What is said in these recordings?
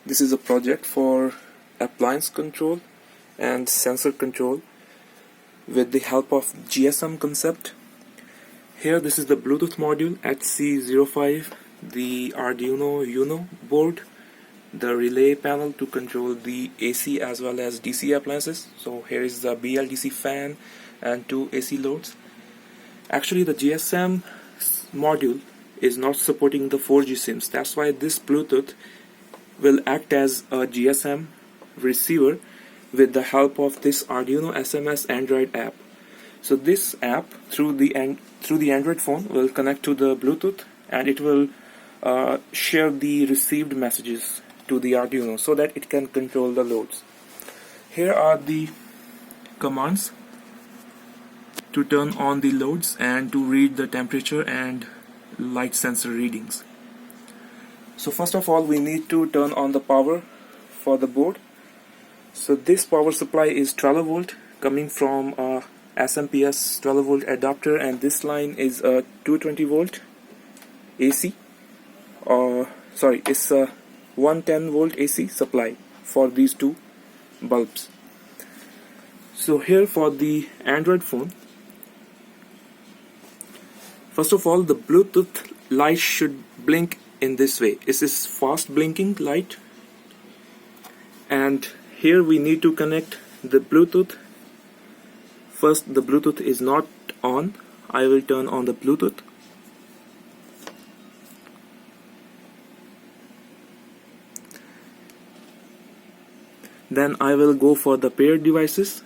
This is a project for appliance control and sensor control with the help of GSM concept. Here this is the Bluetooth module HC05, the Arduino Uno board, the relay panel to control the AC as well as DC appliances. So here is the BLDC fan and two AC loads. Actually the GSM module is not supporting the 4G SIMs. That's why this Bluetooth will act as a GSM receiver with the help of this Arduino SMS Android app. So this app through the Android phone will connect to the Bluetooth, and it will share the received messages to the Arduino so that it can control the loads. Here are the commands to turn on the loads and to read the temperature and light sensor readings. So first of all, we need to turn on the power for the board. So this power supply is 12 volt coming from a SMPS 12 volt adapter, and this line is a 220 volt AC, it's a 110 volt AC supply for these two bulbs. So here for the Android phone, first of all the Bluetooth light should blink in this way. This is fast blinking light, and here we need to connect the Bluetooth. First, the Bluetooth is not on. I will turn on the Bluetooth. Then I will go for the paired devices,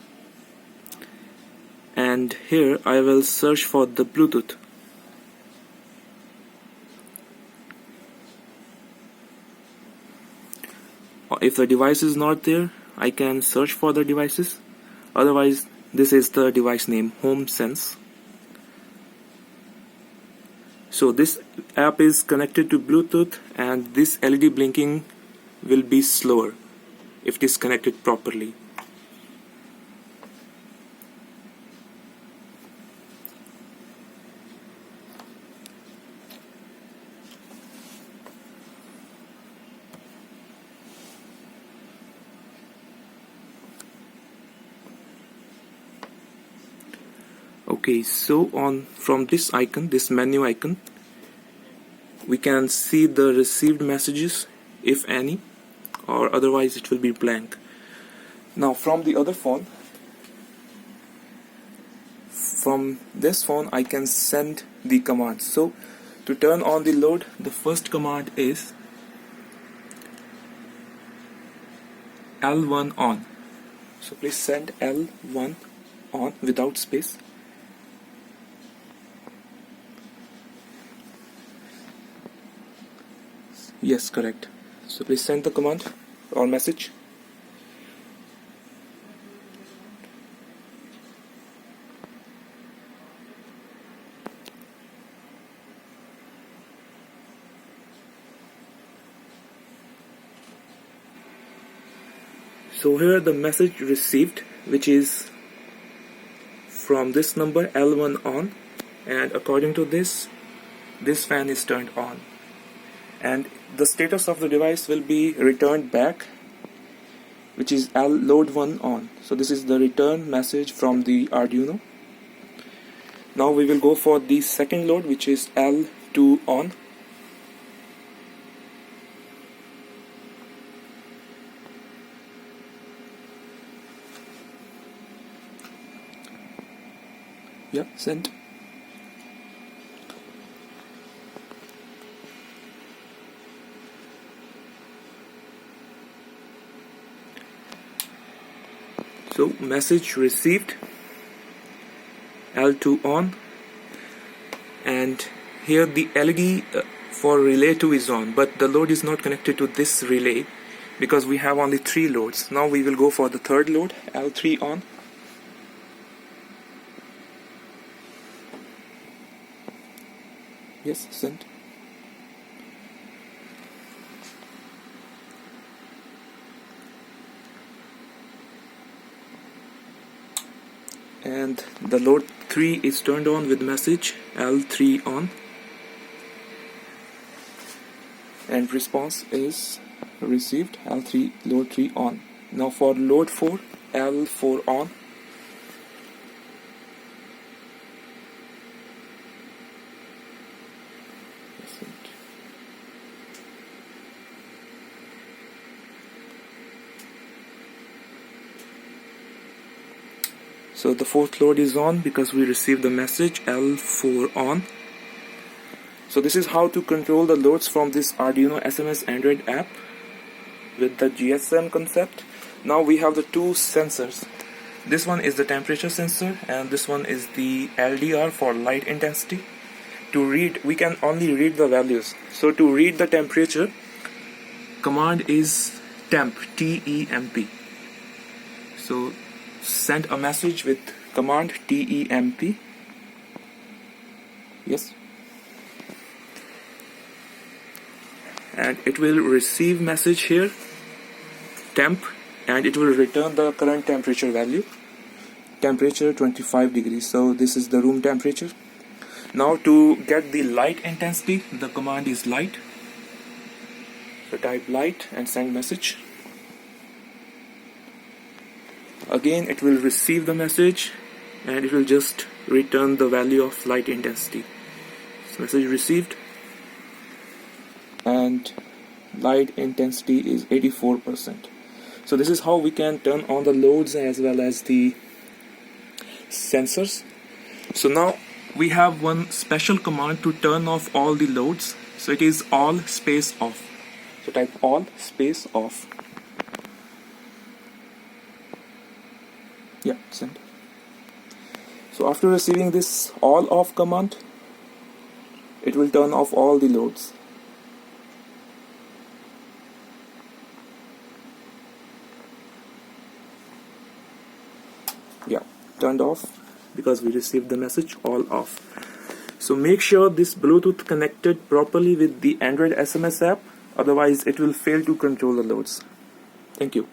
and here I will search for the Bluetooth. If the device is not there, I can search for the devices. Otherwise, this is the device name, HomeSense. So this app is connected to Bluetooth, and this LED blinking will be slower if it is connected properly. Okay, so from this icon, this menu icon, we can see the received messages, if any, or otherwise it will be blank. Now from the other phone, from this phone I can send the commands. So to turn on the load, the first command is L1 on. So please send L1 on without space. Yes, correct. So please send the command or message. So here the message received, which is from this number L1 on, and according to this fan is turned on, and the status of the device will be returned back, which is load 1 on. So this is the return message from the Arduino. Now we will go for the second load, which is L2 on. Yeah, sent. So message received, L2 on, and here the LED for relay 2 is on, but the load is not connected to this relay because we have only 3 loads. Now we will go for the third load, L3 on. Yes, sent. And the load 3 is turned on with message L3 on, and response is received, L3 load 3 on. Now for load 4, L4 on. So the fourth load is on because we received the message L4 on. So this is how to control the loads from this Arduino SMS Android app with the GSM concept. Now we have the two sensors. This one is the temperature sensor and this one is the LDR for light intensity. To read, we can only read the values. So to read the temperature, command is temp, T-E-M-P. So send a message with command TEMP. Yes. And it will receive message here, temp, and it will return the current temperature value. Temperature 25 degrees. So this is the room temperature. Now to get the light intensity, the command is light. So type light and send message. Again it will receive the message and it will just return the value of light intensity. So message received and light intensity is 84%. So this is how we can turn on the loads as well as the sensors. So now we have one special command to turn off all the loads. So it is all space off. So type all space off. Yeah, send. So after receiving this all off command, it will turn off all the loads. Yeah, turned off because we received the message all off. So make sure this Bluetooth connected properly with the Android SMS app, otherwise it will fail to control the loads. Thank you.